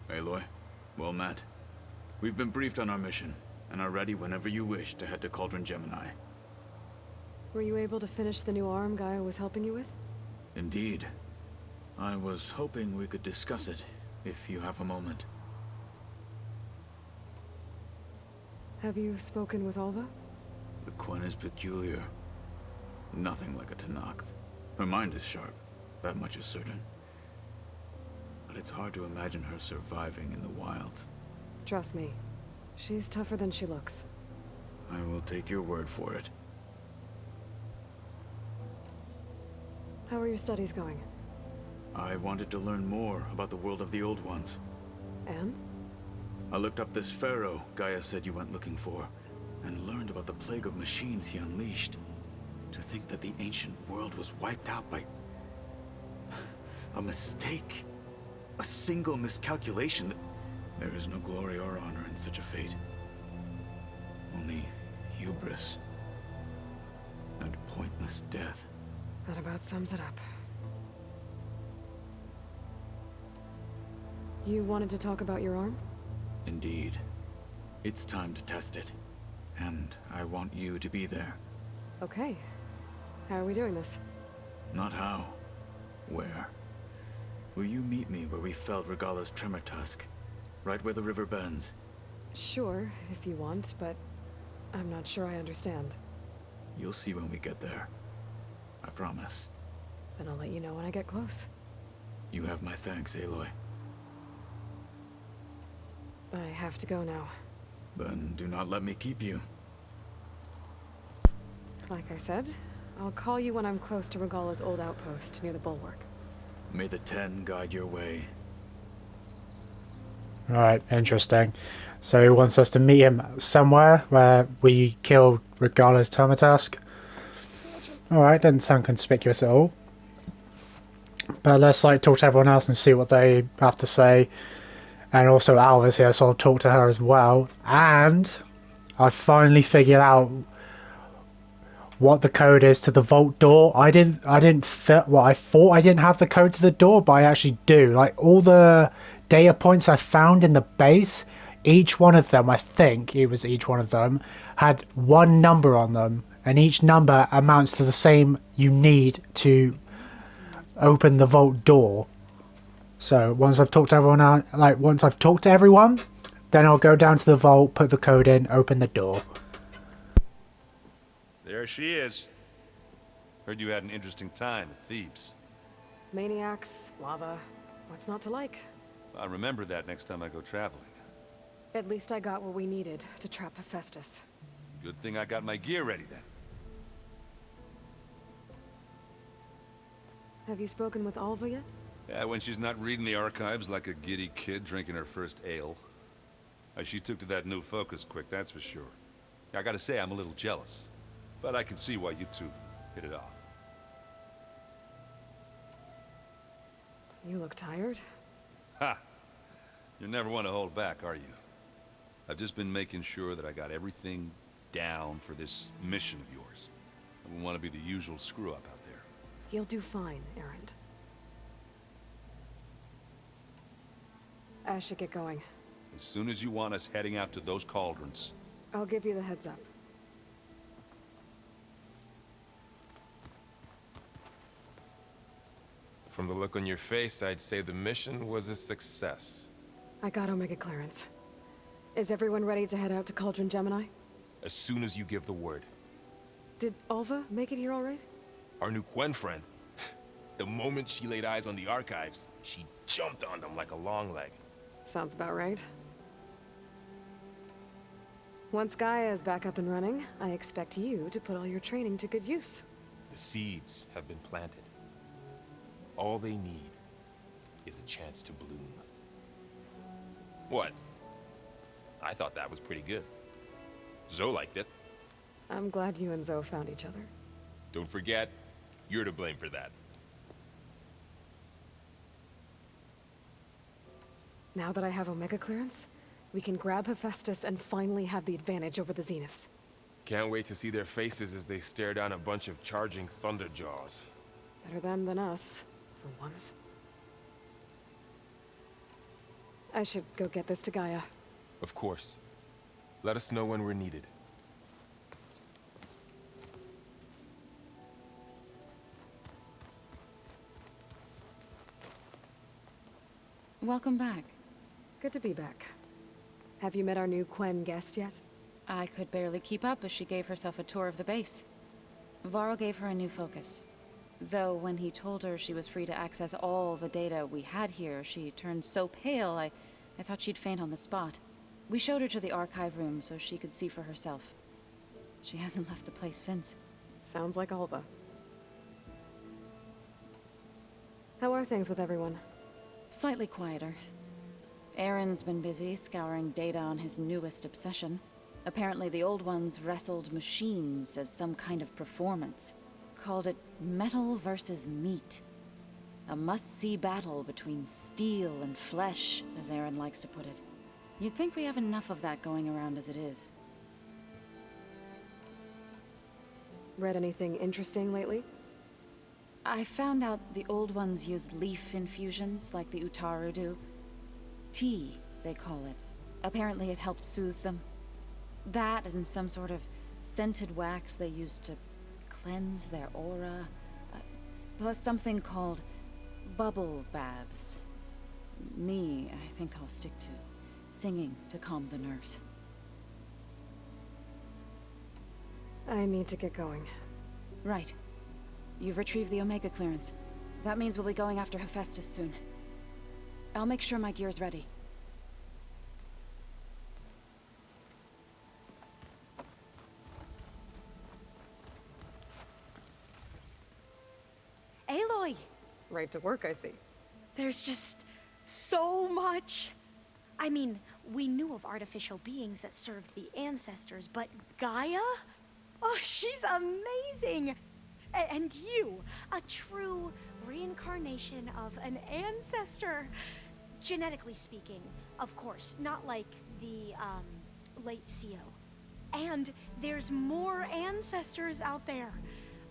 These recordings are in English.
Aloy, well met. We've been briefed on our mission, and are ready whenever you wish to head to Cauldron Gemini. Were you able to finish the new arm Gaia was helping you with? Indeed. I was hoping we could discuss it, if you have a moment. Have you spoken with Alva? The Quen is peculiar. Nothing like a Tenakth. Her mind is sharp, that much is certain. But it's hard to imagine her surviving in the wilds. Trust me, she's tougher than she looks. I will take your word for it. How are your studies going? I wanted to learn more about the world of the Old Ones. And? I looked up this pharaoh Gaia said you went looking for, and learned about the plague of machines he unleashed. To think that the ancient world was wiped out by a mistake. A single miscalculation. There is no glory or honor in such a fate. Only hubris and pointless death. That about sums it up. You wanted to talk about your arm? Indeed. It's time to test it. And I want you to be there. Okay. How are we doing this? Not how. Where? Will you meet me where we felled Regalla's Tremor Tusk? Right where the river bends? Sure, if you want, but I'm not sure I understand. You'll see when we get there. I promise. Then I'll let you know when I get close. You have my thanks, Aloy. I have to go now. Then do not let me keep you. Like I said, I'll call you when I'm close to Regalla's old outpost near the bulwark. May the Ten guide your way. Alright, interesting. So he wants us to meet him somewhere where we killed Regalla's Tremor Tusk. Alright, doesn't sound conspicuous at all. But let's talk to everyone else and see what they have to say. And also Alva's here, so I'll talk to her as well. And I finally figured out what the code is to the vault door. I didn't fit what I thought I didn't have the code to the door, but I actually do. Like all the data points I found in the base, each one of them, I think it was each one of them, had one number on them, and each number amounts to the same you need to open the vault door. So once I've talked to everyone out, once I've talked to everyone, then I'll go down to the vault, put the code in, open the door. There she is. Heard you had an interesting time at Thebes. Maniacs, lava, what's not to like? I'll remember that next time I go traveling. At least I got what we needed to trap Hephaestus. Good thing I got my gear ready then. Have you spoken with Alva yet? Yeah, when she's not reading the archives like a giddy kid drinking her first ale. She took to that new focus quick, that's for sure. I gotta say, I'm a little jealous. But I can see why you two hit it off. You look tired. Ha! You never want to hold back, are you? I've just been making sure that I got everything down for this mission of yours. I wouldn't want to be the usual screw-up out there. You'll do fine, Erend. I should get going. As soon as you want us heading out to those cauldrons. I'll give you the heads up. From the look on your face, I'd say the mission was a success. I got Omega clearance. Is everyone ready to head out to Cauldron Gemini? As soon as you give the word. Did Alva make it here all right? Our new Quen friend. The moment she laid eyes on the archives, she jumped on them like a long leg. Sounds about right. Once Gaia is back up and running, I expect you to put all your training to good use. The seeds have been planted. All they need is a chance to bloom. What? I thought that was pretty good. Zoe liked it. I'm glad you and Zoe found each other. Don't forget, you're to blame for that. Now that I have Omega clearance, we can grab Hephaestus and finally have the advantage over the Zeniths. Can't wait to see their faces as they stare down a bunch of charging Thunderjaws. Better them than us, for once. I should go get this to Gaia. Of course. Let us know when we're needed. Welcome back. Good to be back. Have you met our new Quen guest yet? I could barely keep up as she gave herself a tour of the base. Varl gave her a new focus. Though when he told her she was free to access all the data we had here, she turned so pale I thought she'd faint on the spot. We showed her to the archive room so she could see for herself. She hasn't left the place since. Sounds like Alba. How are things with everyone? Slightly quieter. Aaron's been busy scouring data on his newest obsession. Apparently the old ones wrestled machines as some kind of performance. Called it metal versus meat. A must-see battle between steel and flesh, as Aaron likes to put it. You'd think we have enough of that going around as it is. Read anything interesting lately? I found out the old ones use leaf infusions like the Utaru do. Tea, they call it. Apparently it helped soothe them. That and some sort of scented wax they used to cleanse their aura. Plus something called bubble baths. Me, I think I'll stick to singing to calm the nerves. I need to get going. Right. You've retrieved the Omega clearance. That means we'll be going after Hephaestus soon. I'll make sure my gear's ready. Aloy! Right to work, I see. There's just so much. I mean, we knew of artificial beings that served the ancestors, but Gaia? Oh, she's amazing! And you, a true reincarnation of an ancestor. Genetically speaking, of course, not like the, late CO. And there's more ancestors out there,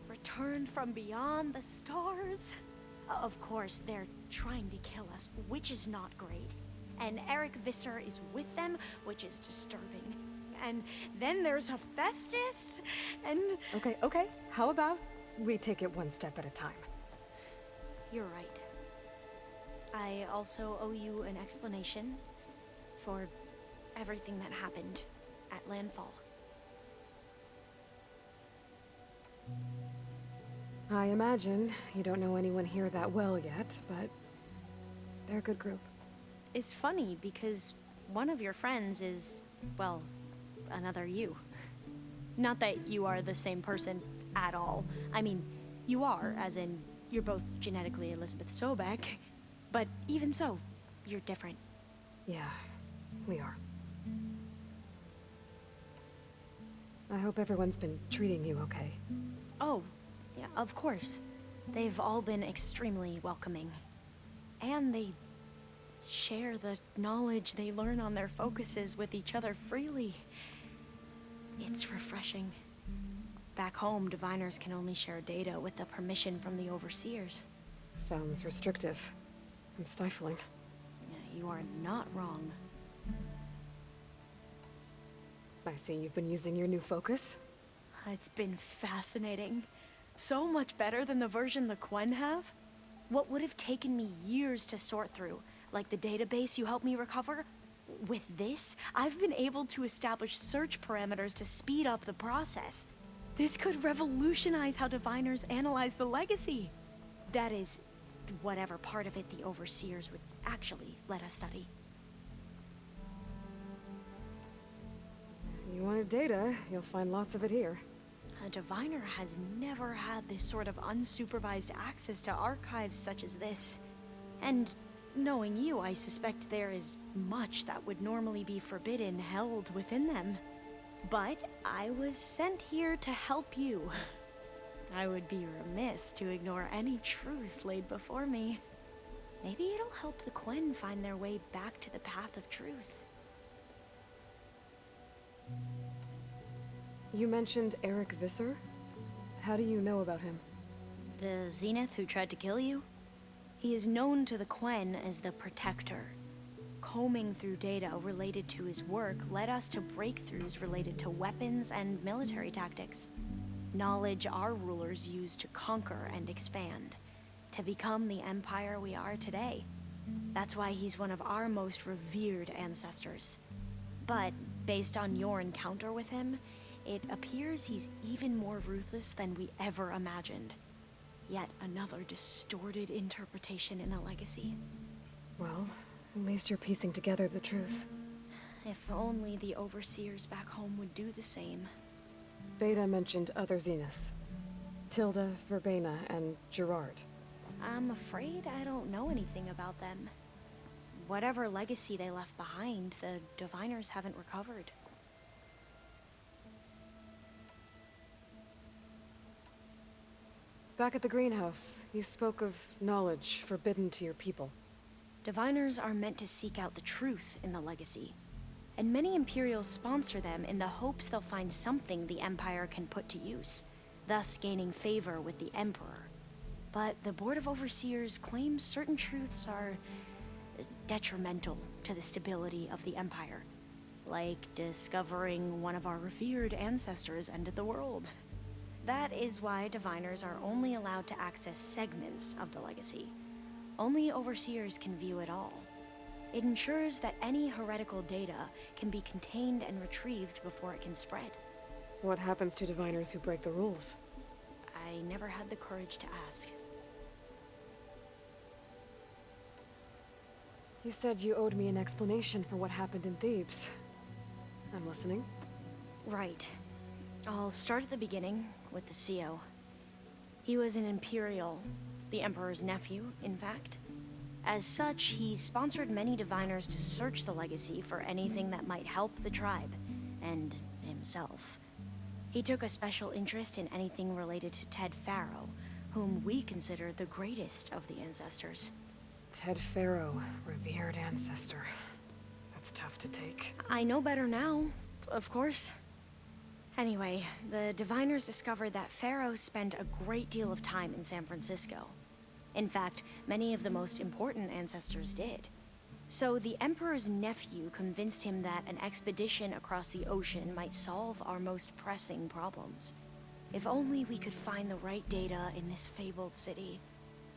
returned from beyond the stars. Of course, they're trying to kill us, which is not great. And Eric Visser is with them, which is disturbing. And then there's Hephaestus, and... Okay. How about we take it one step at a time? You're right. I also owe you an explanation for everything that happened at Landfall. I imagine you don't know anyone here that well yet, but they're a good group. It's funny because one of your friends is, well, another you. Not that you are the same person at all. I mean, you are, as in, you're both genetically Elizabeth Sobek, but even so, you're different. Yeah, we are. I hope everyone's been treating you okay. Oh, yeah, of course. They've all been extremely welcoming. And they share the knowledge they learn on their focuses with each other freely. It's refreshing. Back home, diviners can only share data with the permission from the overseers. Sounds restrictive and stifling. Yeah, you are not wrong. I see you've been using your new focus. It's been fascinating. So much better than the version the Quen have. What would have taken me years to sort through, like the database you helped me recover, with this, I've been able to establish search parameters to speed up the process. This could revolutionize how diviners analyze the legacy. That is, whatever part of it the overseers would actually let us study. You wanted data, you'll find lots of it here. A diviner has never had this sort of unsupervised access to archives such as this. And knowing you, I suspect there is much that would normally be forbidden held within them. But I was sent here to help you. I would be remiss to ignore any truth laid before me. Maybe it'll help the Quen find their way back to the path of truth. You mentioned Eric Visser? How do you know about him? The Zenith who tried to kill you? He is known to the Quen as the Protector. combing through data related to his work led us to breakthroughs related to weapons and military tactics. Knowledge our rulers used to conquer and expand, to become the empire we are today. That's why he's one of our most revered ancestors. But, based on your encounter with him, it appears he's even more ruthless than we ever imagined. Yet another distorted interpretation in the legacy. Well, at least you're piecing together the truth. If only the overseers back home would do the same. Beta mentioned other Zeniths. Tilda, Verbena, and Gerard. I'm afraid I don't know anything about them. Whatever legacy they left behind, the Diviners haven't recovered. Back at the greenhouse, you spoke of knowledge forbidden to your people. Diviners are meant to seek out the truth in the legacy, and many Imperials sponsor them in the hopes they'll find something the Empire can put to use, thus gaining favor with the Emperor. But the Board of Overseers claims certain truths are detrimental to the stability of the Empire, like discovering one of our revered ancestors ended the world. That is why Diviners are only allowed to access segments of the legacy. Only Overseers can view it all. It ensures that any heretical data can be contained and retrieved before it can spread. What happens to Diviners who break the rules? I never had the courage to ask. You said you owed me an explanation for what happened in Thebes. I'm listening. Right. I'll start at the beginning, with the CO. He was an Imperial, the Emperor's nephew, in fact. As such, he sponsored many Diviners to search the legacy for anything that might help the tribe, and himself. He took a special interest in anything related to Ted Faro, whom we consider the greatest of the ancestors. Ted Faro, revered ancestor. That's tough to take. I know better now, of course. Anyway, the Diviners discovered that Faro spent a great deal of time in San Francisco. In fact, many of the most important ancestors did. So the Emperor's nephew convinced him that an expedition across the ocean might solve our most pressing problems. If only we could find the right data in this fabled city.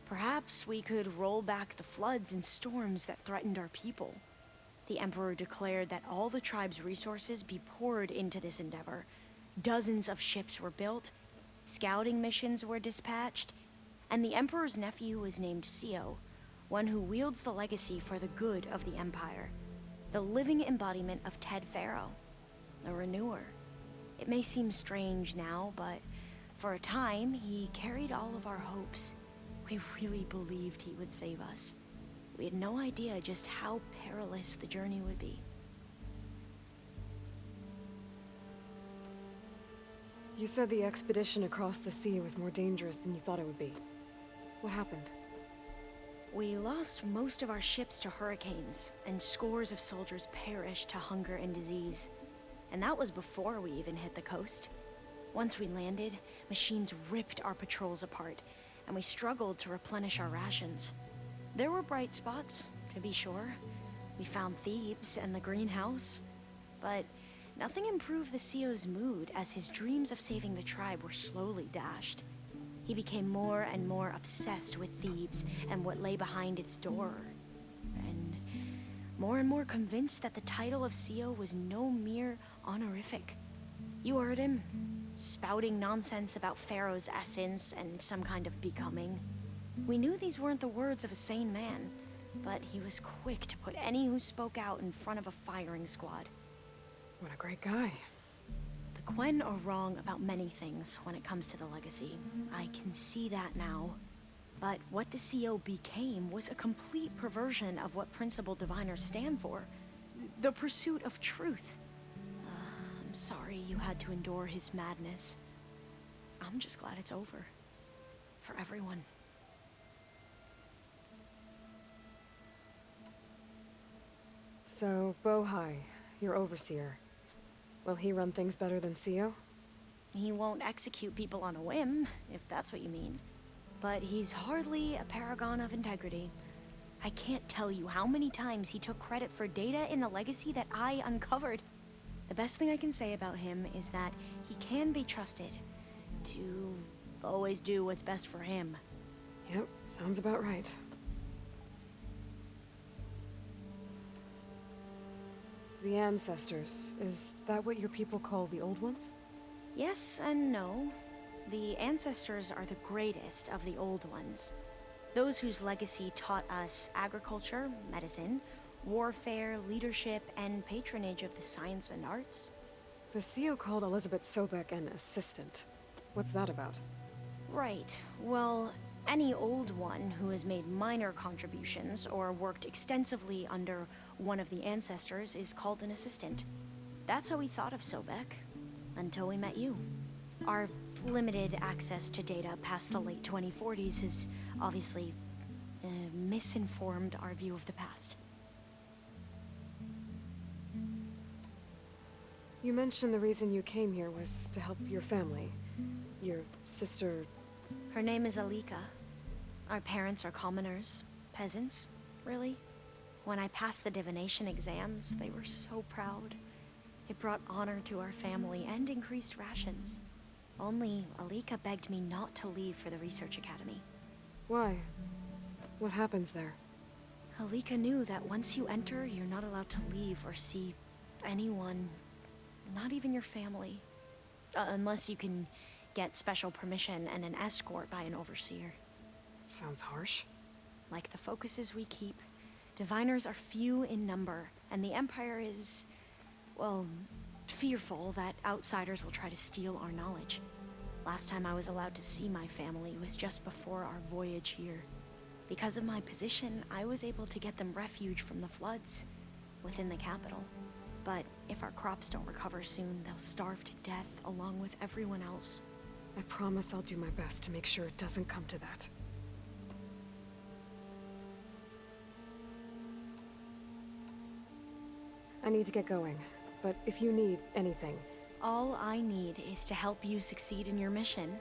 Perhaps we could roll back the floods and storms that threatened our people. The Emperor declared that all the tribe's resources be poured into this endeavor. Dozens of ships were built, scouting missions were dispatched, and the Emperor's nephew was named CO, one who wields the legacy for the good of the Empire, the living embodiment of Ted Faro, the Renewer. It may seem strange now, but for a time, he carried all of our hopes. We really believed he would save us. We had no idea just how perilous the journey would be. You said the expedition across the sea was more dangerous than you thought it would be. What happened? We lost most of our ships to hurricanes, and scores of soldiers perished to hunger and disease. And that was before we even hit the coast. Once we landed, machines ripped our patrols apart, and we struggled to replenish our rations. There were bright spots, to be sure. We found Thebes and the greenhouse, but nothing improved the CO's mood as his dreams of saving the tribe were slowly dashed. He became more and more obsessed with Thebes and what lay behind its door, and more convinced that the title of CO was no mere honorific. You heard him, spouting nonsense about Pharaoh's essence and some kind of becoming. We knew these weren't the words of a sane man, but he was quick to put any who spoke out in front of a firing squad. What a great guy. The Quen are wrong about many things when it comes to the legacy. I can see that now. But what the CO became was a complete perversion of what Principal Diviners stand for. The pursuit of truth. I'm sorry you had to endure his madness. I'm just glad it's over. For everyone. So, Bohai, your overseer. Will he run things better than CO? He won't execute people on a whim, if that's what you mean. But he's hardly a paragon of integrity. I can't tell you how many times he took credit for data in the legacy that I uncovered. The best thing I can say about him is that he can be trusted to always do what's best for him. Yep, sounds about right. The ancestors, is that what your people call the old ones? Yes and no. The ancestors are the greatest of the old ones. Those whose legacy taught us agriculture, medicine, warfare, leadership, and patronage of the science and arts. The CEO called Elizabeth Sobek an assistant. What's that about? Right. Well, any old one who has made minor contributions or worked extensively under one of the ancestors is called an assistant. That's how we thought of Sobek, until we met you. Our limited access to data past the late 2040s has obviously misinformed our view of the past. You mentioned the reason you came here was to help your family. Your sister... Her name is Alika. Our parents are commoners, peasants, really. When I passed the divination exams, they were so proud. It brought honor to our family and increased rations. Only Alika begged me not to leave for the research academy. Why? What happens there? Alika knew that once you enter, you're not allowed to leave or see anyone, not even your family. Unless you can get special permission and an escort by an overseer. It sounds harsh. Like the focuses we keep, diviners are few in number, and the Empire is, well, fearful that outsiders will try to steal our knowledge. Last time I was allowed to see my family was just before our voyage here. Because of my position, I was able to get them refuge from the floods within the capital. But if our crops don't recover soon, they'll starve to death along with everyone else. I promise I'll do my best to make sure it doesn't come to that. I need to get going, but if you need anything... All I need is to help you succeed in your mission.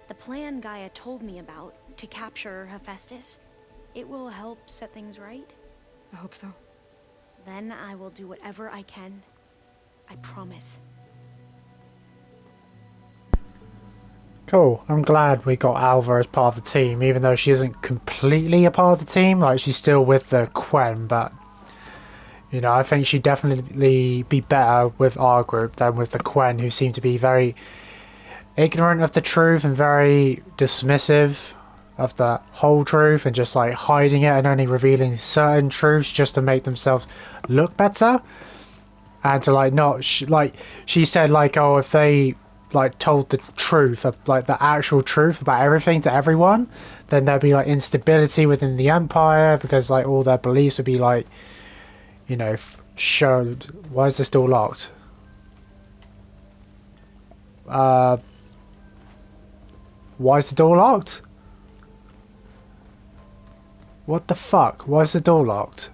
The plan Gaia told me about, to capture Hephaestus, it will help set things right. I hope so. Then I will do whatever I can. I promise. Cool. I'm glad we got Alva as part of the team, even though she isn't completely a part of the team. Like, she's still with the Quen, but... You know, I think she'd definitely be better with our group than with the Quen, who seem to be very ignorant of the truth and very dismissive of the whole truth and just like hiding it and only revealing certain truths just to make themselves look better. And to like not, like she said, like, oh, if they like told the truth, like the actual truth about everything to everyone, then there'd be like instability within the Empire because like all their beliefs would be like, you know, showed. Why is this door locked? Why is the door locked? What the fuck? Why is the door locked?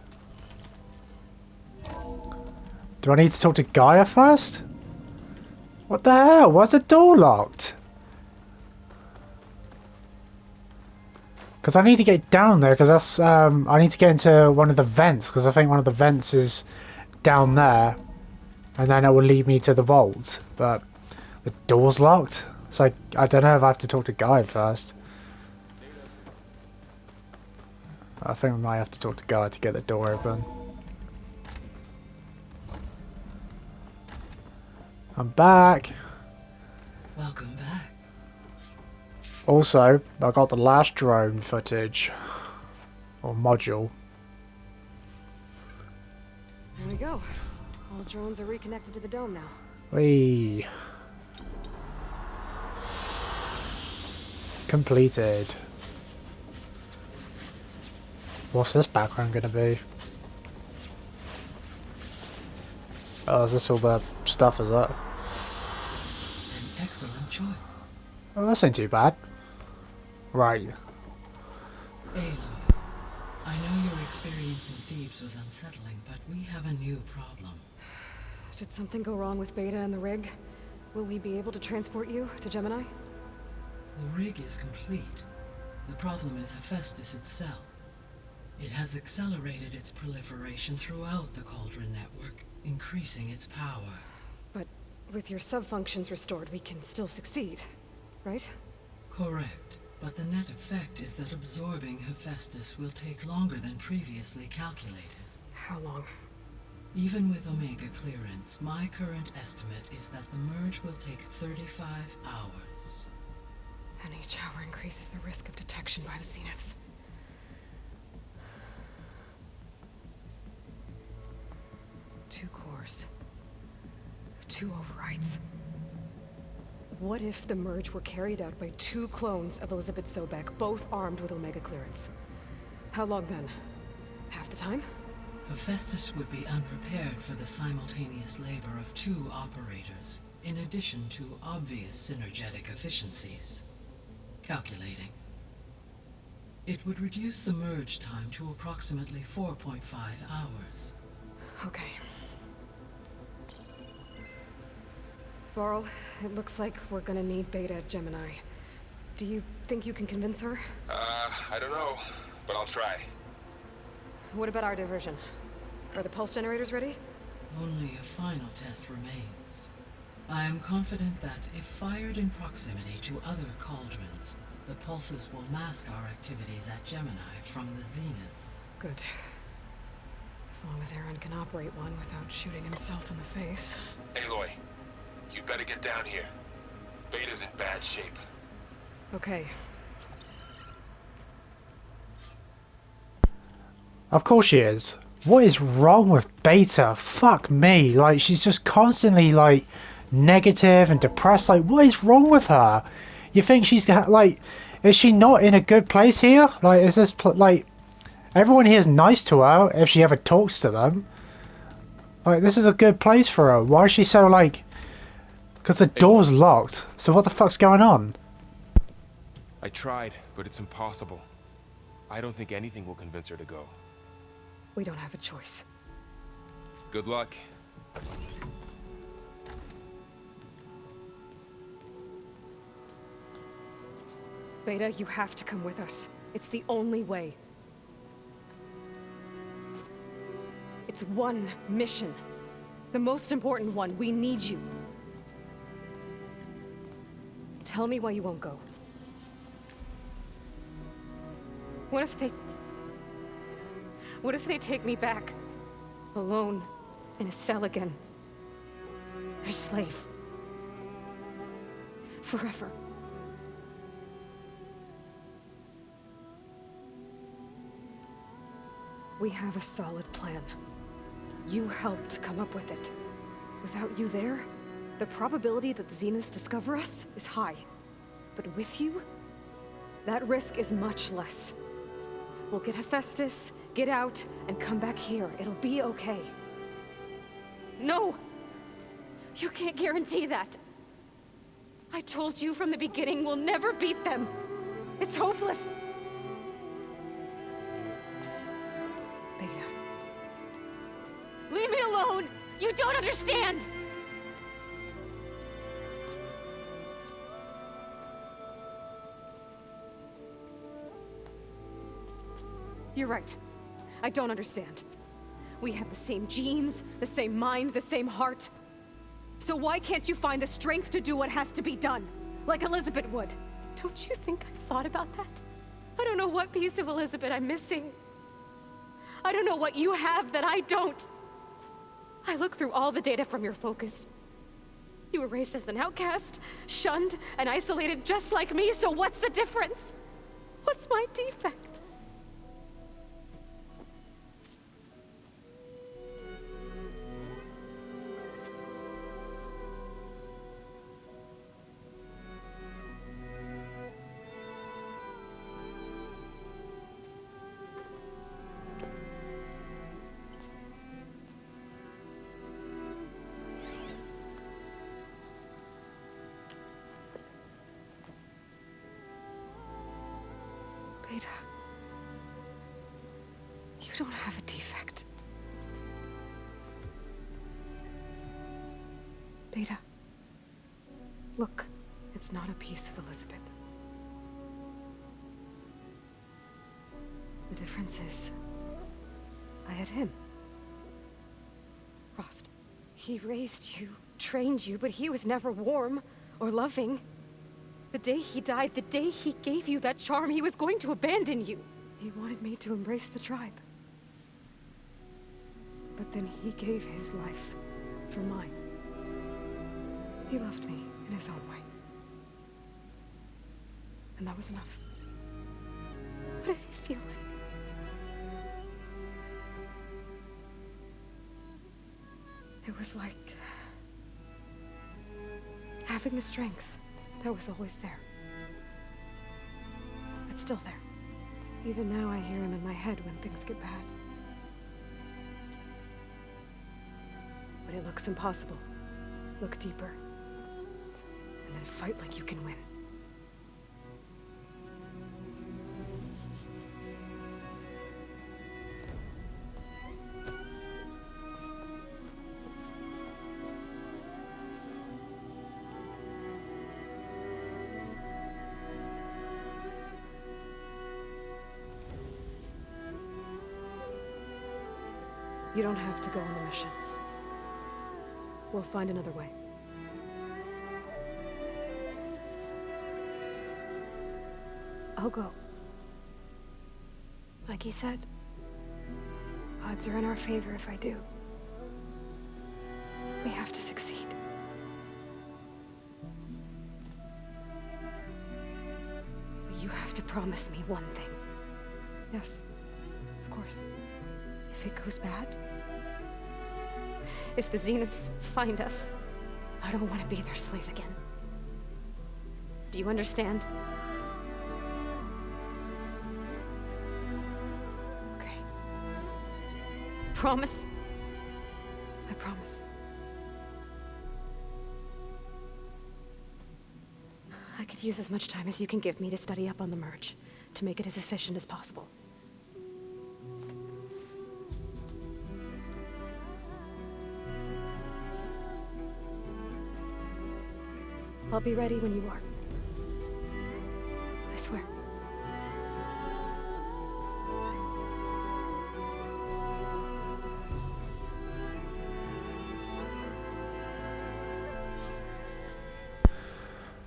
Do I need to talk to Gaia first? What the hell? Why is the door locked? Because I need to get down there, because that's, I need to get into one of the vents, because I think one of the vents is down there, and then it will lead me to the vault, but the door's locked, so I don't know if I have to talk to Guy first. I think we might have to talk to Guy to get the door open. I'm back! Welcome back. Also, I got the last drone footage, or module. There we go. All drones are reconnected to the dome now. Whee! Completed. What's this background gonna be? Oh, is this all the stuff, is it? An excellent choice. Oh, that's not too bad. Right. Ayla, I know your experience in Thebes was unsettling, but we have a new problem. Did something go wrong with Beta and the rig? Will we be able to transport you to Gemini? The rig is complete. The problem is Hephaestus itself. It has accelerated its proliferation throughout the Cauldron network, increasing its power. But with your sub-functions restored, we can still succeed, right? Correct. But the net effect is that absorbing Hephaestus will take longer than previously calculated. How long? Even with Omega clearance, my current estimate is that the merge will take 35 hours. And each hour increases the risk of detection by the Zeniths. Two cores. Two overrides. What if the merge were carried out by two clones of Elizabeth Sobek, both armed with Omega clearance? How long then? Half the time? Hephaestus would be unprepared for the simultaneous labor of two operators, in addition to obvious synergetic efficiencies. Calculating. It would reduce the merge time to approximately 4.5 hours. Okay. Varl, it looks like we're gonna need Beta at Gemini. Do you think you can convince her? I don't know, but I'll try. What about our diversion? Are the pulse generators ready? Only a final test remains. I am confident that if fired in proximity to other cauldrons, the pulses will mask our activities at Gemini from the Zeniths. Good. As long as Aaron can operate one without shooting himself in the face. Aloy, you better get down here. Beta's in bad shape. Okay. Of course she is. What is wrong with Beta? Fuck me. Like, she's just constantly, like, negative and depressed. Like, what is wrong with her? You think she's, like, is she not in a good place here? Like, is this, like, everyone here is nice to her if she ever talks to them. Like, this is a good place for her. Why is she so, like... Because the door's locked. So what the fuck's going on? I tried, but it's impossible. I don't think anything will convince her to go. We don't have a choice. Good luck. Beta, you have to come with us. It's the only way. It's one mission. The most important one. We need you. Tell me why you won't go. What if they take me back? Alone, in a cell again. Their slave. Forever. We have a solid plan. You helped come up with it. Without you there, the probability that the Zeniths discover us is high. But with you, that risk is much less. We'll get Hephaestus, get out, and come back here. It'll be okay. No! You can't guarantee that. I told you from the beginning we'll never beat them. It's hopeless. Beta. Leave me alone! You don't understand! You're right. I don't understand. We have the same genes, the same mind, the same heart. So why can't you find the strength to do what has to be done? Like Elizabeth would. Don't you think I've thought about that? I don't know what piece of Elizabeth I'm missing. I don't know what you have that I don't. I look through all the data from your focus. You were raised as an outcast, shunned, and isolated just like me, so what's the difference? What's my defect? Beta, you don't have a defect. Beta, look, it's not a piece of Elizabeth. The difference is, I had him. Frost. He raised you, trained you, but he was never warm or loving. The day he died, the day he gave you that charm, he was going to abandon you. He wanted me to embrace the tribe. But then he gave his life for mine. He loved me in his own way. And that was enough. What did it feel like? It was like having the strength that was always there. It's still there. Even now I hear him in my head when things get bad. When it looks impossible, look deeper. And then fight like you can win. You don't have to go on the mission. We'll find another way. I'll go. Like he said, odds are in our favor if I do. We have to succeed. But you have to promise me one thing. Yes, of course. If it goes bad, if the Zeniths find us, I don't want to be their slave again. Do you understand? Okay. Promise? I promise. I could use as much time as you can give me to study up on the merge, to make it as efficient as possible. I'll be ready when you are. I swear.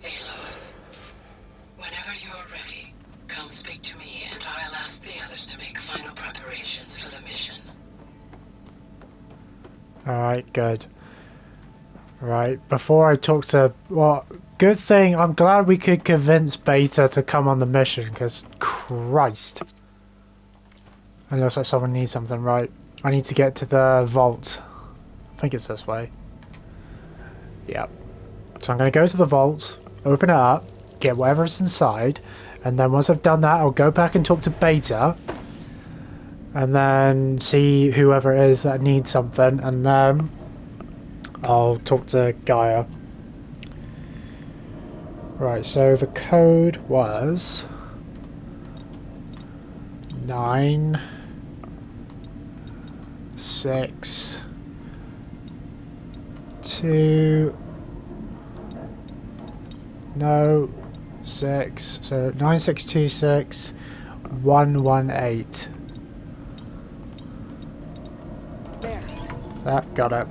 Aloy, whenever you're ready, come speak to me and I'll ask the others to make final preparations for the mission. Alright, good. Right, before I talk to... Well, good thing, I'm glad we could convince Beta to come on the mission, because Christ. It looks like someone needs something, right? I need to get to the vault. I think it's this way. Yep. So I'm going to go to the vault, open it up, get whatever's inside, and then once I've done that, I'll go back and talk to Beta. And then see whoever it is that needs something, and then I'll talk to Gaia. Right, so the code was 9 6 2 no 6, so 9626 118. There. That got it.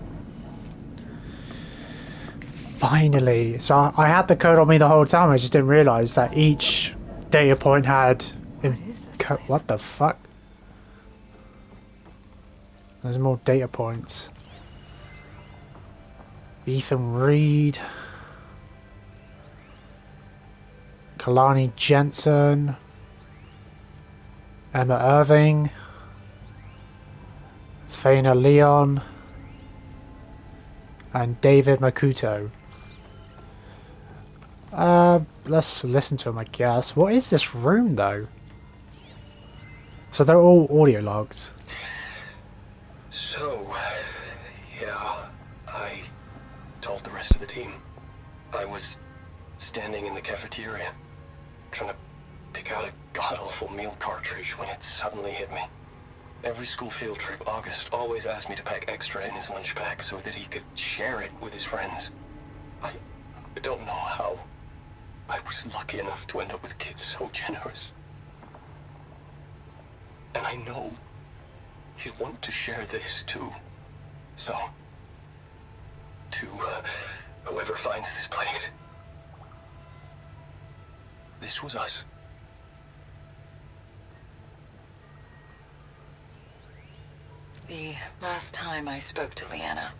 Finally. So I had the code on me the whole time. I just didn't realize that each data point had. What is this place? What the fuck? There's more data points. Ethan Reed, Kalani Jensen, Emma Irving, Faina Leon, and David Makuto. Let's listen to him, I guess. What is this room, though? So they're all audio logs. So, yeah, I told the rest of the team. I was standing in the cafeteria, trying to pick out a god-awful meal cartridge when it suddenly hit me. Every school field trip, August always asked me to pack extra in his lunch pack so that he could share it with his friends. I don't know how. I was lucky enough to end up with kids so generous. And I know he'd want to share this too. So, to whoever finds this place, this was us. The last time I spoke to Leanna,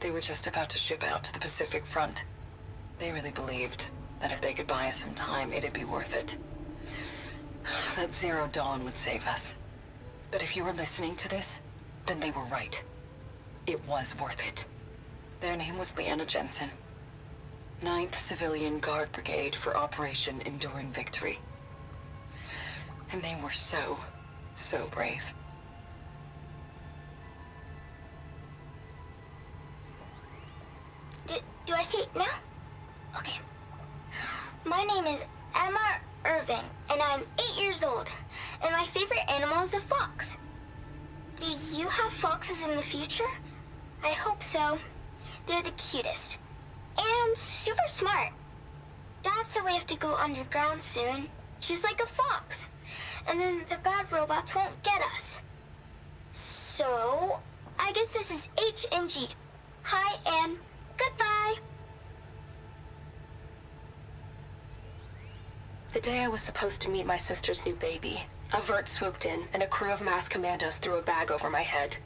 they were just about to ship out to the Pacific Front. They really believed that if they could buy us some time, it'd be worth it. That Zero Dawn would save us. But if you were listening to this, then they were right. It was worth it. Their name was Leanna Jensen. 9th Civilian Guard Brigade for Operation Enduring Victory. And they were so brave. Do I see it now? Okay. My name is Emma Irving, and I'm 8 years old, and my favorite animal is a fox. Do you have foxes in the future? I hope so. They're the cutest. And super smart. Dad said we have to go underground soon, just like a fox. And then the bad robots won't get us. So, I guess this is H and G. Hi, and goodbye. The day I was supposed to meet my sister's new baby, a vert swooped in and a crew of masked commandos threw a bag over my head.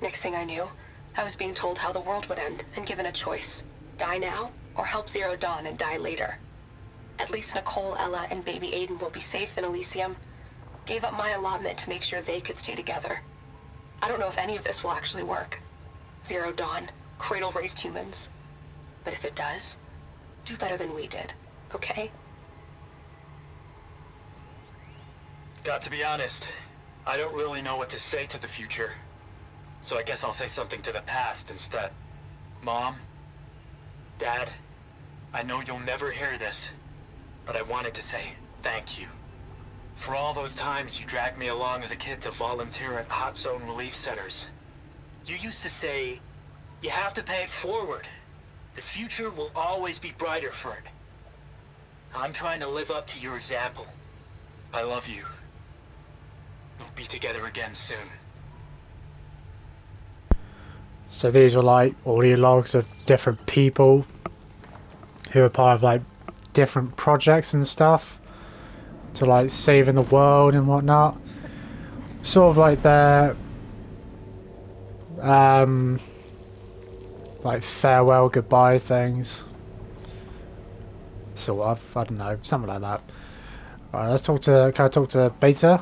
Next thing I knew, I was being told how the world would end and given a choice. Die now, or help Zero Dawn and die later. At least Nicole, Ella, and baby Aiden will be safe in Elysium. Gave up my allotment to make sure they could stay together. I don't know if any of this will actually work. Zero Dawn, cradle-raised humans. But if it does, do better than we did, okay? Got to be honest, I don't really know what to say to the future. So I guess I'll say something to the past instead. Mom, Dad, I know you'll never hear this, but I wanted to say thank you. For all those times you dragged me along as a kid to volunteer at hot zone relief centers. You used to say, you have to pay it forward. The future will always be brighter for it. I'm trying to live up to your example. I love you. We'll be together again soon. So these were like audio logs of different people who are part of like different projects and stuff to like saving the world and whatnot. Sort of like their like farewell goodbye things. Sort of, I don't know, something like that. Alright, let's talk to, can I talk to Beta?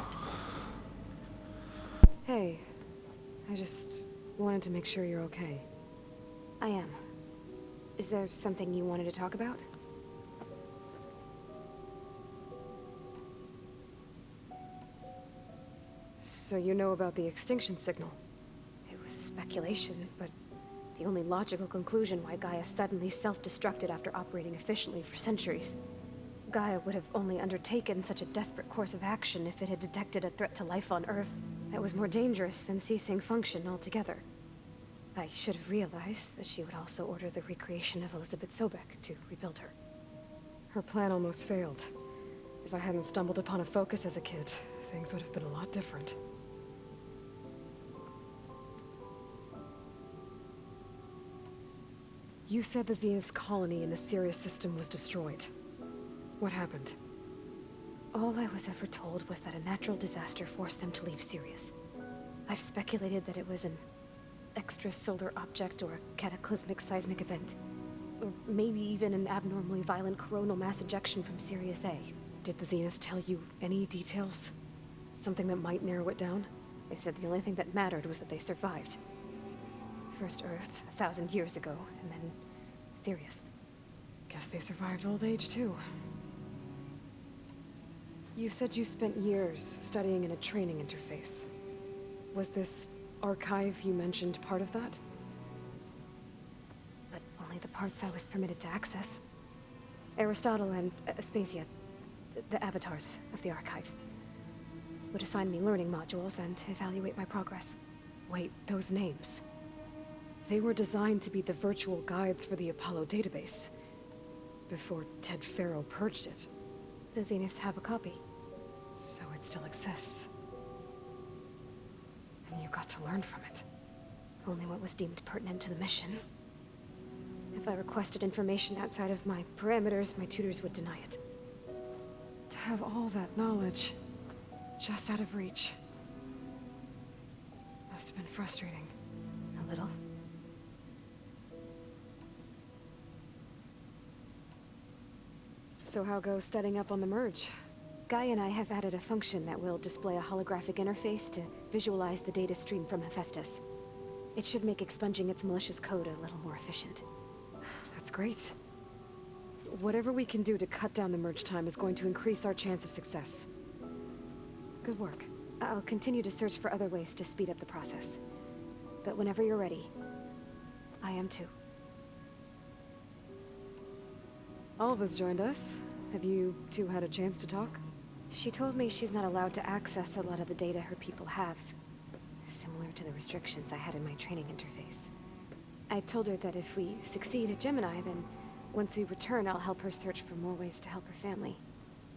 Hey, I just wanted to make sure you're okay. I am. Is there something you wanted to talk about? So you know about the extinction signal? It was speculation, but the only logical conclusion why Gaia suddenly self-destructed after operating efficiently for centuries. Gaia would have only undertaken such a desperate course of action if it had detected a threat to life on Earth that was more dangerous than ceasing function altogether. I should have realized that she would also order the recreation of Elizabeth Sobek to rebuild her. Her plan almost failed. If I hadn't stumbled upon a focus as a kid, things would have been a lot different. You said the Zenith's colony in the Sirius system was destroyed. What happened? All I was ever told was that a natural disaster forced them to leave Sirius. I've speculated that it was an extrasolar object or a cataclysmic seismic event. Or maybe even an abnormally violent coronal mass ejection from Sirius A. Did the Zeniths tell you any details? Something that might narrow it down? They said the only thing that mattered was that they survived. First Earth, 1,000 years ago, and then Sirius. Guess they survived old age, too. You said you spent years studying in a training interface. Was this archive you mentioned part of that? But only the parts I was permitted to access. Aristotle and Aspasia, the avatars of the archive, would assign me learning modules and evaluate my progress. Wait, those names. They were designed to be the virtual guides for the Apollo database, before Ted Faro purged it. The Zeniths have a copy. So it still exists. You got to learn from it. Only what was deemed pertinent to the mission. If I requested information outside of my parameters, my tutors would deny it. To have all that knowledge, just out of reach. Must have been frustrating. A little. So how goes setting up on the merge? Guy and I have added a function that will display a holographic interface to visualize the data stream from Hephaestus. It should make expunging its malicious code a little more efficient. That's great. Whatever we can do to cut down the merge time is going to increase our chance of success. Good work. I'll continue to search for other ways to speed up the process. But whenever you're ready, I am too. Alva's joined us. Have you two had a chance to talk? She told me she's not allowed to access a lot of the data her people have. Similar to the restrictions I had in my training interface. I told her that if we succeed at Gemini, then once we return, I'll help her search for more ways to help her family.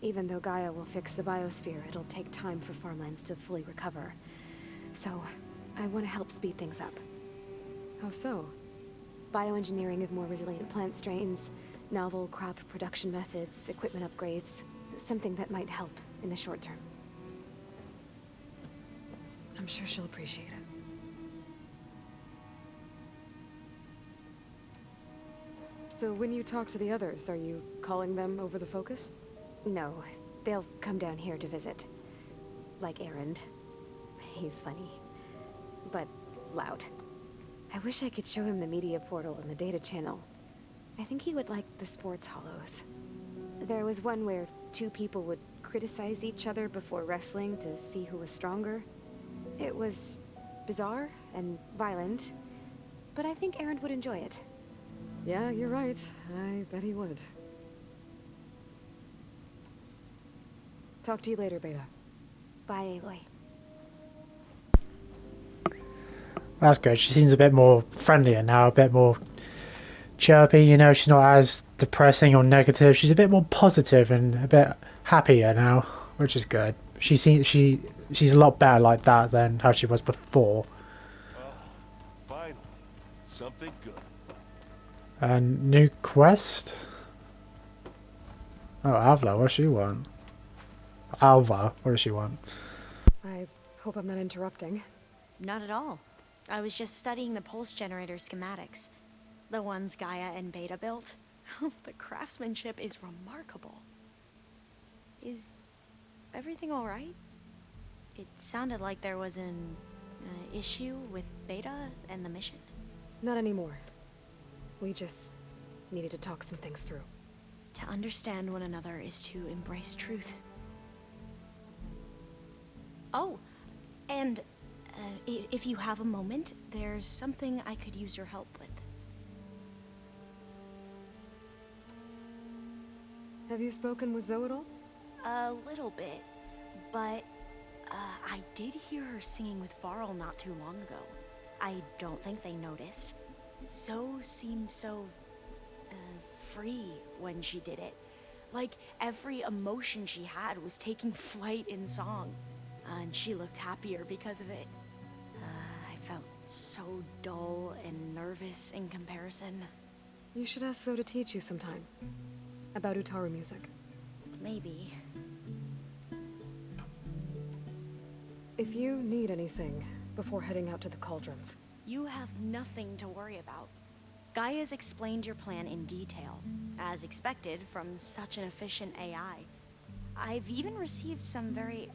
Even though Gaia will fix the biosphere, it'll take time for farmlands to fully recover. So, I want to help speed things up. How so? Bioengineering of more resilient plant strains, novel crop production methods, equipment upgrades. Something that might help in the short term. I'm sure she'll appreciate it. So when you talk to the others, are you calling them over the focus? No, they'll come down here to visit. Like Erend. He's funny. But loud. I wish I could show him the media portal and the data channel. I think he would like the sports hollows. There was one where two people would criticize each other before wrestling to see who was stronger. It was bizarre and violent, but I think Erend would enjoy it. Yeah, you're right. I bet he would. Talk to you later, Beta. Bye, Aloy. That's good. She seems a bit more friendlier now, a bit more chirpy, you know, she's not as depressing or negative. She's a bit more positive and a bit happier now, which is good. She's a lot better like that than how she was before. Finally, something good. And new quest? Oh, Avla, what does she want? Alva, what does she want? I hope I'm not interrupting. Not at all. I was just studying the pulse generator schematics. The ones Gaia and Beta built. The craftsmanship is remarkable. Is everything all right? It sounded like there was an issue with Beta and the mission. Not anymore. We just needed to talk some things through. To understand one another is to embrace truth. Oh, and if you have a moment, there's something I could use your help with. Have you spoken with Zoe at all? A little bit, but I did hear her singing with Varl not too long ago. I don't think they noticed. Zoe seemed so free when she did it. Like every emotion she had was taking flight in song. And she looked happier because of it. I felt so dull and nervous in comparison. You should ask Zoe to teach you sometime. About Utaru music. Maybe. If you need anything before heading out to the cauldrons. You have nothing to worry about. Gaia's explained your plan in detail, as expected from such an efficient AI. I've even received some very,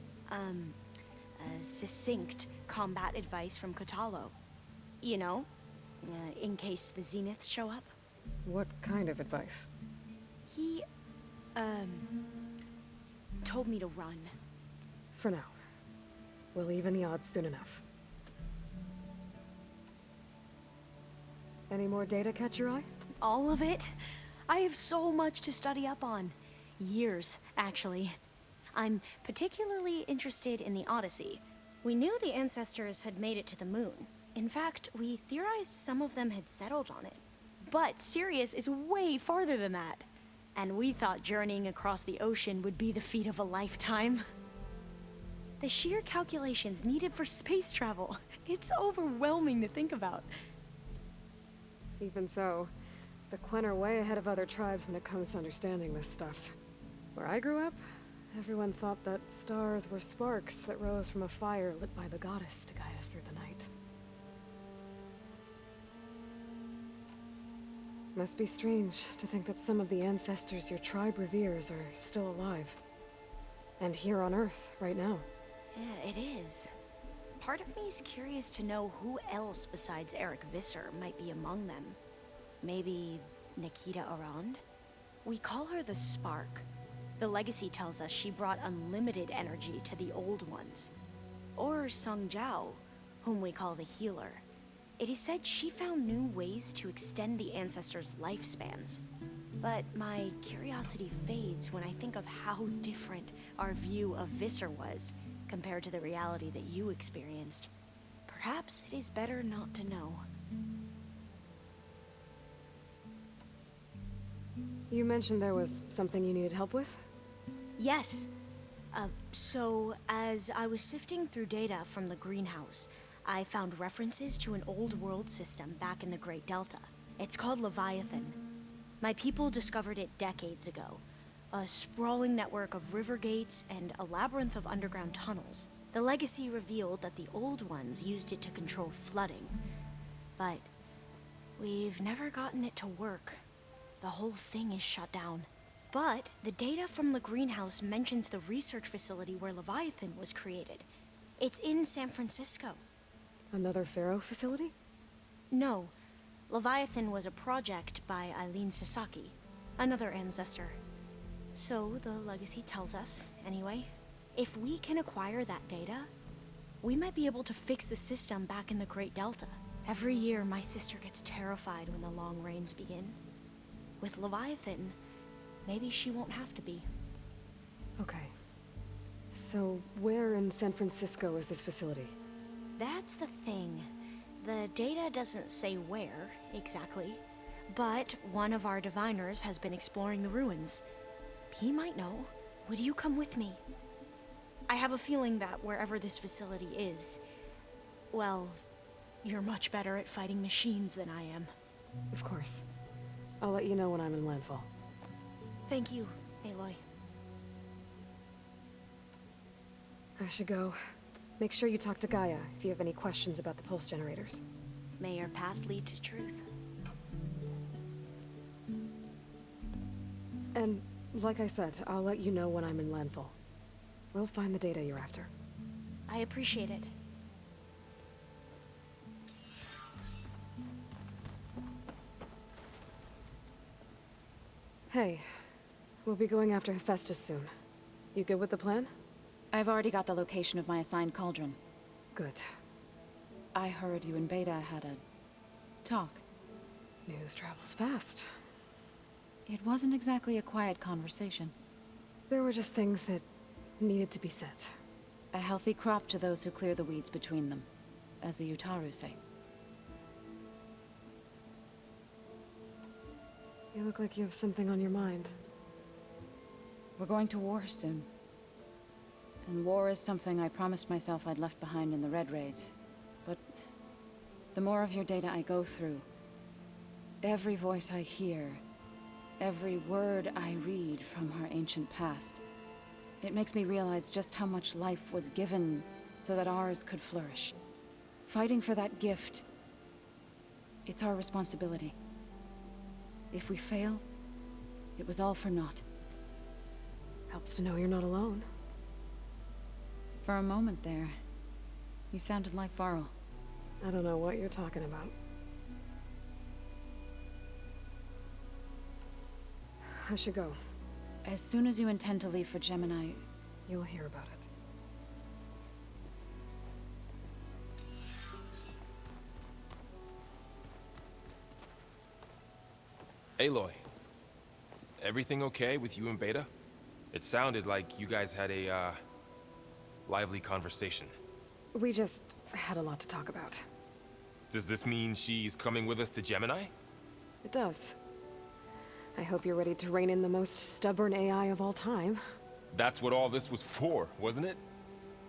succinct combat advice from Kotallo. You know, in case the Zeniths show up. What kind of advice? He, told me to run. For now. We'll even the odds soon enough. Any more data catch your eye? All of it? I have so much to study up on. Years, actually. I'm particularly interested in the Odyssey. We knew the ancestors had made it to the moon. In fact, we theorized some of them had settled on it. But Sirius is way farther than that. And we thought journeying across the ocean would be the feat of a lifetime. The sheer calculations needed for space travel, It's overwhelming to think about. Even so, the Quen are way ahead of other tribes when it comes to understanding this stuff. Where I grew up, everyone thought that stars were sparks that rose from a fire lit by the goddess to guide us through the night. Must be strange to think that some of the ancestors your tribe reveres are still alive. And here on Earth, right now. Yeah, it is. Part of me's curious to know who else besides Eric Visser might be among them. Maybe Nikita Arand? We call her the Spark. The legacy tells us she brought unlimited energy to the Old Ones. Or Sung Jiao, whom we call the Healer. It is said she found new ways to extend the ancestors' lifespans. But my curiosity fades when I think of how different our view of Visser was compared to the reality that you experienced. Perhaps it is better not to know. You mentioned there was something you needed help with? Yes. So, as I was sifting through data from the greenhouse, I found references to an old world system back in the Great Delta. It's called Leviathan. My people discovered it decades ago. A sprawling network of river gates and a labyrinth of underground tunnels. The legacy revealed that the Old Ones used it to control flooding. But we've never gotten it to work. The whole thing is shut down. But the data from the greenhouse mentions the research facility where Leviathan was created. It's in San Francisco. Another Pharaoh facility? No. Leviathan was a project by Eileen Sasaki, another ancestor. So the legacy tells us, anyway. If we can acquire that data, we might be able to fix the system back in the Great Delta. Every year, my sister gets terrified when the long rains begin. With Leviathan, maybe she won't have to be. Okay. So, where in San Francisco is this facility? That's the thing. The data doesn't say where, exactly. But one of our diviners has been exploring the ruins. He might know. Would you come with me? I have a feeling that wherever this facility is, well, you're much better at fighting machines than I am. Of course. I'll let you know when I'm in landfall. Thank you, Aloy. I should go. Make sure you talk to Gaia if you have any questions about the pulse generators. May your path lead to truth. And, like I said, I'll let you know when I'm in landfall. We'll find the data you're after. I appreciate it. Hey, we'll be going after Hephaestus soon. You good with the plan? I've already got the location of my assigned cauldron. Good. I heard you and Beta had a talk. News travels fast. It wasn't exactly a quiet conversation. There were just things that needed to be said. A healthy crop to those who clear the weeds between them, as the Utaru say. You look like you have something on your mind. We're going to war soon. And war is something I promised myself I'd left behind in the Red Raids. But the more of your data I go through, every voice I hear, every word I read from our ancient past, it makes me realize just how much life was given so that ours could flourish. Fighting for that gift, it's our responsibility. If we fail, it was all for naught. Helps to know you're not alone. For a moment there, you sounded like Varl. I don't know what you're talking about. I should go. As soon as you intend to leave for Gemini, you'll hear about it. Aloy, everything okay with you and Beta? It sounded like you guys had a, lively conversation. We just had a lot to talk about. Does this mean she's coming with us to Gemini? It does. I hope you're ready to rein in the most stubborn AI of all time. That's what all this was for, wasn't it?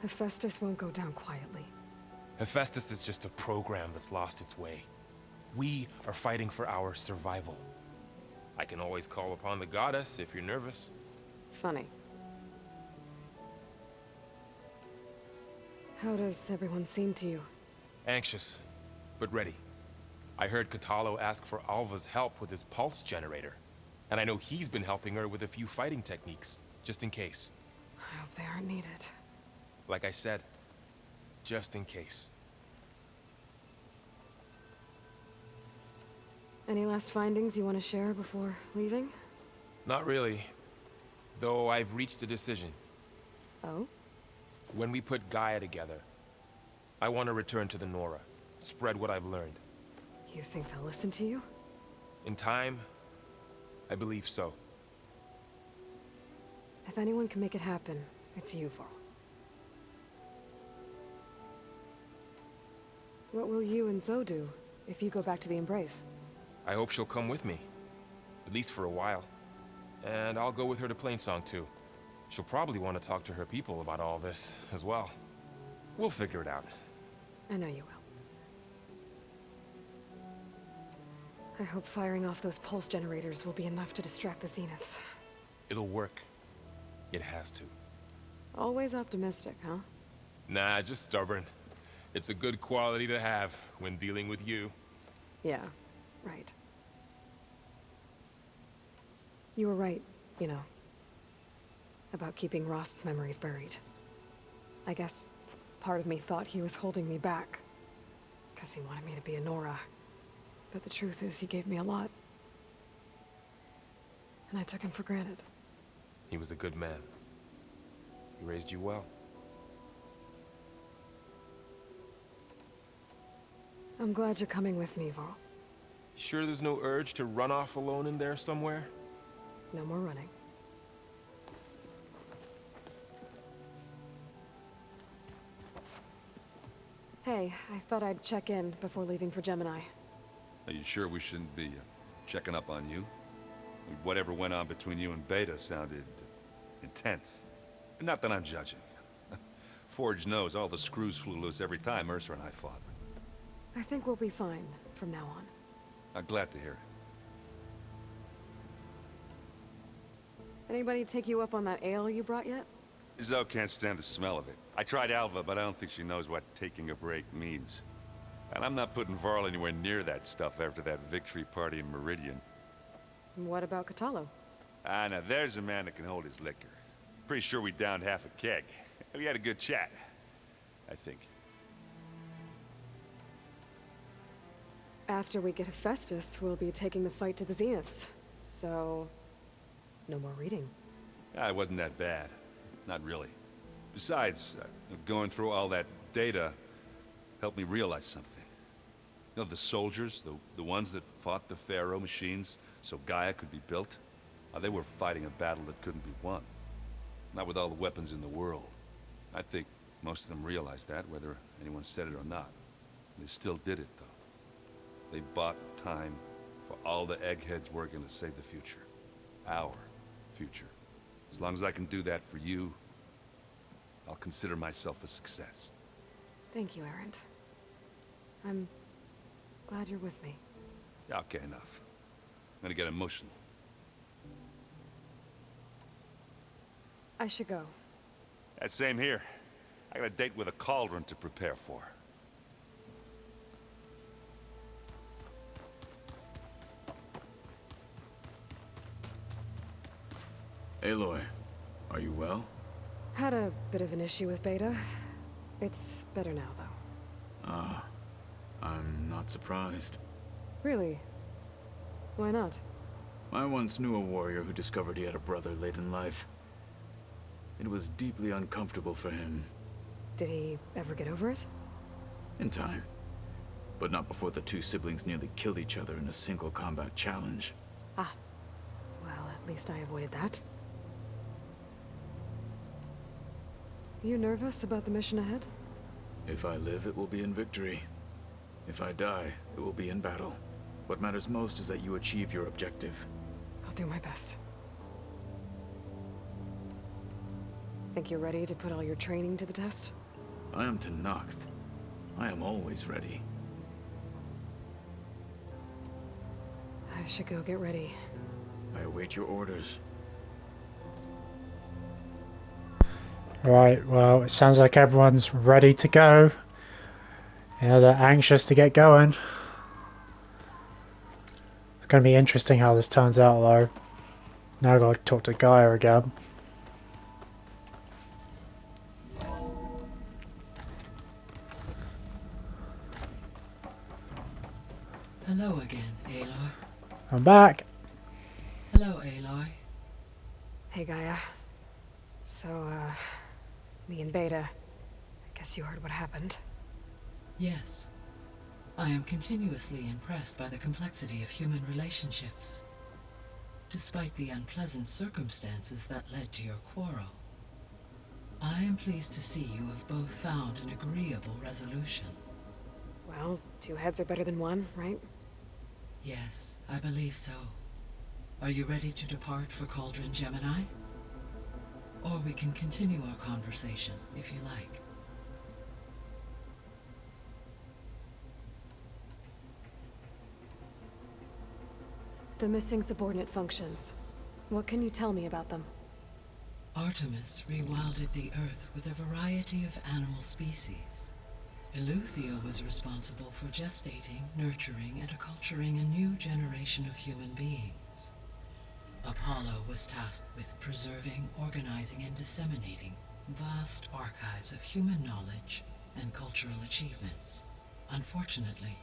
Hephaestus won't go down quietly. Hephaestus is just a program that's lost its way. We are fighting for our survival. I can always call upon the goddess if you're nervous. Funny. How does everyone seem to you? Anxious, but ready. I heard Kotallo ask for Alva's help with his pulse generator. And I know he's been helping her with a few fighting techniques, just in case. I hope they aren't needed. Like I said, just in case. Any last findings you want to share before leaving? Not really. Though I've reached a decision. Oh? When we put Gaia together, I want to return to the Nora. Spread what I've learned. You think they'll listen to you? In time, I believe so. If anyone can make it happen, it's you, Varl. What will you and Zoe do if you go back to the Embrace? I hope she'll come with me. At least for a while. And I'll go with her to Plainsong too. She'll probably want to talk to her people about all this as well. We'll figure it out. I know you will. I hope firing off those pulse generators will be enough to distract the Zeniths. It'll work. It has to. Always optimistic, huh? Nah, just stubborn. It's a good quality to have when dealing with you. Yeah, right. You were right, you know, about keeping Rost's memories buried. I guess part of me thought he was holding me back, because he wanted me to be a Nora. But the truth is, he gave me a lot. And I took him for granted. He was a good man. He raised you well. I'm glad you're coming with me, Varl. Sure there's no urge to run off alone in there somewhere? No more running. Hey, I thought I'd check in before leaving for Gemini. Are you sure we shouldn't be checking up on you? Whatever went on between you and Beta sounded intense. Not that I'm judging. Forge knows all the screws flew loose every time Mercer and I fought. I think we'll be fine from now on. I'm glad to hear it. Anybody take you up on that ale you brought yet? Zoe can't stand the smell of it. I tried Alva, but I don't think she knows what taking a break means. And I'm not putting Varl anywhere near that stuff after that victory party in Meridian. What about Kotallo? Ah, now there's a man that can hold his liquor. Pretty sure we downed half a keg. We had a good chat, I think. After we get Hephaestus, we'll be taking the fight to the Zeniths. So, no more reading. Ah, it wasn't that bad. Not really. Besides, going through all that data helped me realize something. You know, the soldiers, the ones that fought the Pharaoh machines so Gaia could be built, they were fighting a battle that couldn't be won. Not with all the weapons in the world. I think most of them realized that, whether anyone said it or not. They still did it, though. They bought time for all the eggheads working to save the future. Our future. As long as I can do that for you, I'll consider myself a success. Thank you, Erend. I'm glad you're with me. Yeah, okay, enough. I'm gonna get emotional. I should go. That same here. I got a date with a cauldron to prepare for. Aloy, are you well? Had a bit of an issue with Beta. It's better now, though. Ah, I'm not surprised. Really? Why not? I once knew a warrior who discovered he had a brother late in life. It was deeply uncomfortable for him. Did he ever get over it? In time. But not before the two siblings nearly killed each other in a single combat challenge. Ah. Well, at least I avoided that. You nervous about the mission ahead? If I live, it will be in victory. If I die, it will be in battle. What matters most is that you achieve your objective. I'll do my best. Think you're ready to put all your training to the test? I am Tenakth. I am always ready. I should go get ready. I await your orders. Right, well, it sounds like everyone's ready to go. Yeah, they're anxious to get going. It's going to be interesting how this turns out, though. Now I've got to talk to Gaia again. Hello again, Aloy. I'm back. Hello, Aloy. Hey, Gaia. So, me and Beta, I guess you heard what happened. Yes. I am continuously impressed by the complexity of human relationships. Despite the unpleasant circumstances that led to your quarrel, I am pleased to see you have both found an agreeable resolution. Well, 2 heads are better than 1, right? Yes, I believe so. Are you ready to depart for Cauldron Gemini? Or we can continue our conversation, if you like. The missing subordinate functions. What can you tell me about them? Artemis rewilded the Earth with a variety of animal species. Eleuthia was responsible for gestating, nurturing, and acculturating a new generation of human beings. Apollo was tasked with preserving, organizing, and disseminating vast archives of human knowledge and cultural achievements. Unfortunately,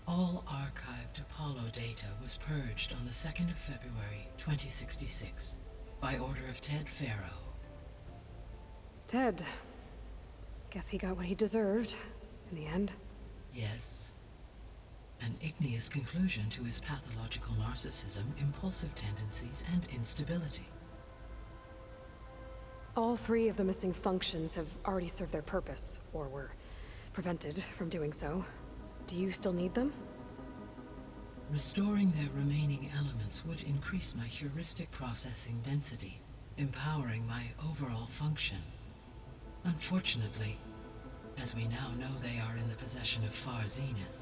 all archived Apollo data was purged on the 2nd of February, 2066, by order of Ted Faro. Ted. Guess he got what he deserved, in the end. Yes. An igneous conclusion to his pathological narcissism, impulsive tendencies, and instability. All 3 of the missing functions have already served their purpose, or were prevented from doing so. Do you still need them? Restoring their remaining elements would increase my heuristic processing density, empowering my overall function. Unfortunately, as we now know they are in the possession of Far Zenith,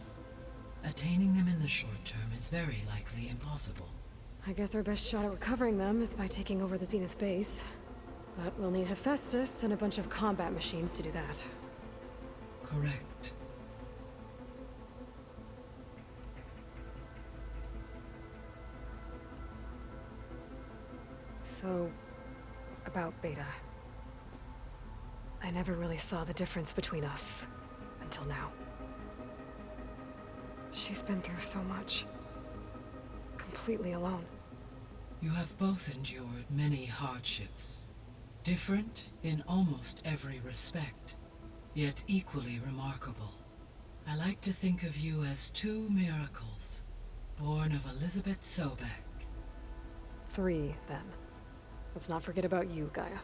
attaining them in the short term is very likely impossible. I guess our best shot at recovering them is by taking over the Zenith base. But we'll need Hephaestus and a bunch of combat machines to do that. Correct. So, about Beta. I never really saw the difference between us, until now. She's been through so much. Completely alone. You have both endured many hardships. Different in almost every respect, yet equally remarkable. I like to think of you as 2 miracles, born of Elizabeth Sobek. 3, then. Let's not forget about you, Gaia.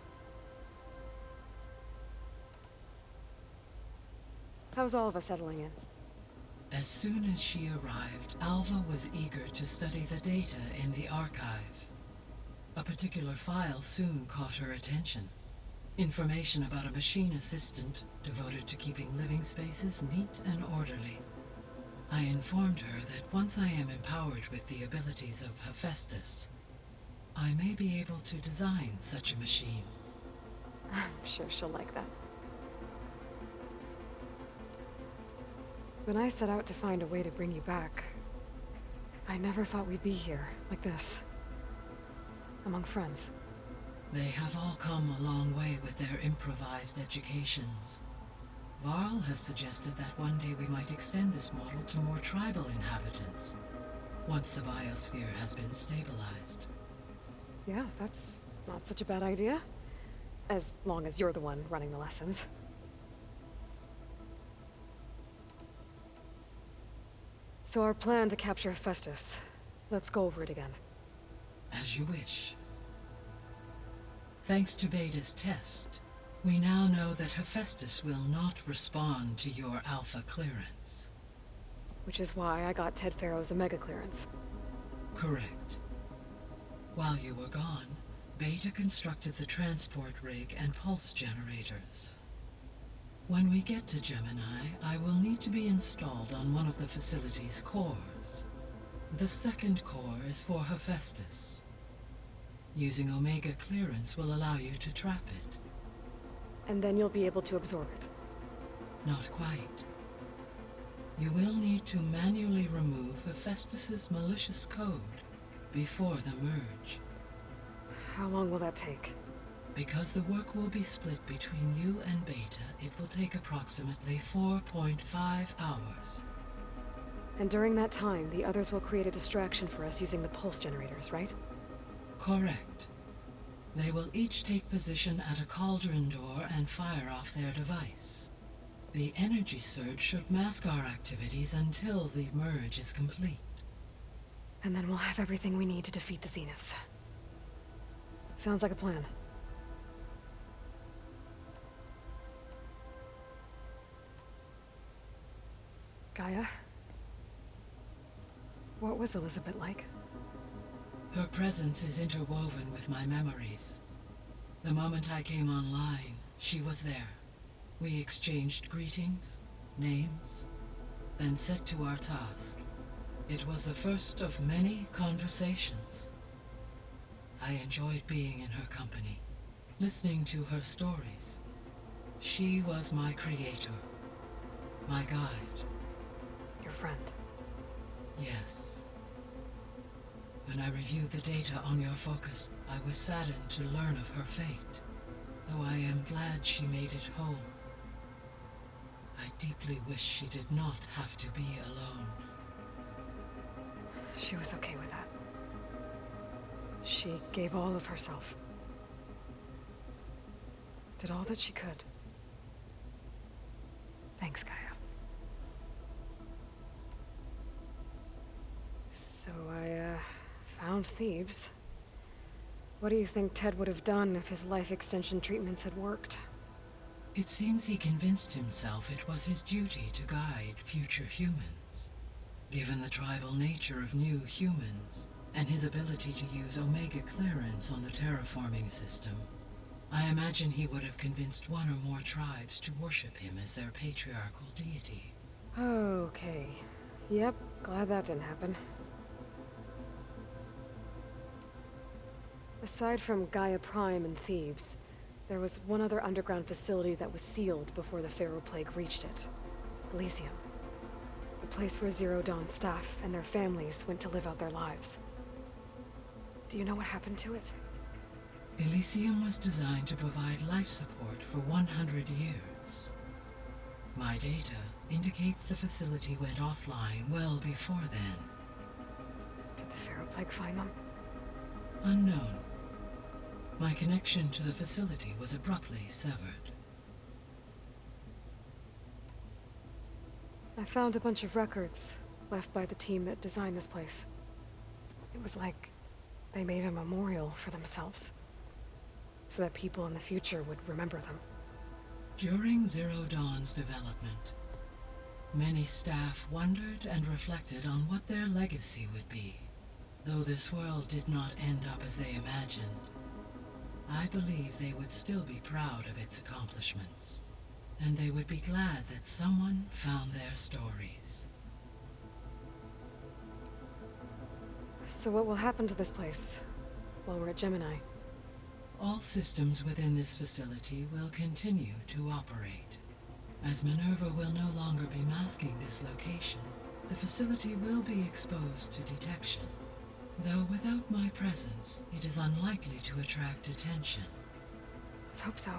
How's all of us settling in? As soon as she arrived, Alva was eager to study the data in the archive. A particular file soon caught her attention. Information about a machine assistant devoted to keeping living spaces neat and orderly. I informed her that once I am empowered with the abilities of Hephaestus, I may be able to design such a machine. I'm sure she'll like that. When I set out to find a way to bring you back, I never thought we'd be here, like this. Among friends. They have all come a long way with their improvised educations. Varl has suggested that one day we might extend this model to more tribal inhabitants, once the biosphere has been stabilized. Yeah, that's not such a bad idea. As long as you're the one running the lessons. So our plan to capture Hephaestus. Let's go over it again. As you wish. Thanks to Beta's test, we now know that Hephaestus will not respond to your Alpha clearance. Which is why I got Ted Faro's Omega clearance. Correct. While you were gone, Beta constructed the transport rig and pulse generators. When we get to Gemini, I will need to be installed on one of the facility's cores. The second core is for Hephaestus. Using Omega clearance will allow you to trap it. And then you'll be able to absorb it. Not quite. You will need to manually remove Hephaestus's malicious code before the merge. How long will that take? Because the work will be split between you and Beta, it will take approximately 4.5 hours. And during that time, the others will create a distraction for us using the pulse generators, right? Correct. They will each take position at a cauldron door and fire off their device. The energy surge should mask our activities until the merge is complete. And then we'll have everything we need to defeat the Zeniths. Sounds like a plan. Gaia? What was Elizabeth like? Her presence is interwoven with my memories. The moment I came online, she was there. We exchanged greetings, names, then set to our task. It was the first of many conversations. I enjoyed being in her company, listening to her stories. She was my creator, my guide. Your friend. Yes. When I reviewed the data on your focus, I was saddened to learn of her fate, though I am glad she made it home. I deeply wish she did not have to be alone. She was okay with that. She gave all of herself. Did all that she could. Thanks, Gaia. So I, found Thebes. What do you think Ted would have done if his life extension treatments had worked? It seems he convinced himself it was his duty to guide future humans. Given the tribal nature of new humans, and his ability to use Omega clearance on the terraforming system, I imagine he would have convinced one or more tribes to worship him as their patriarchal deity. Okay. Yep, glad that didn't happen. Aside from Gaia Prime and Thebes, there was one other underground facility that was sealed before the Pharaoh Plague reached it. Elysium. The place where Zero Dawn staff and their families went to live out their lives. Do you know what happened to it? Elysium was designed to provide life support for 100 years. My data indicates the facility went offline well before then. Did the Pharaoh Plague find them? Unknown. My connection to the facility was abruptly severed. I found a bunch of records left by the team that designed this place. It was like they made a memorial for themselves, so that people in the future would remember them. During Zero Dawn's development, many staff wondered and reflected on what their legacy would be. Though this world did not end up as they imagined, I believe they would still be proud of its accomplishments, and they would be glad that someone found their stories. So what will happen to this place while we're at Gemini? All systems within this facility will continue to operate. As Minerva will no longer be masking this location, the facility will be exposed to detection. Though without my presence, it is unlikely to attract attention. Let's hope so.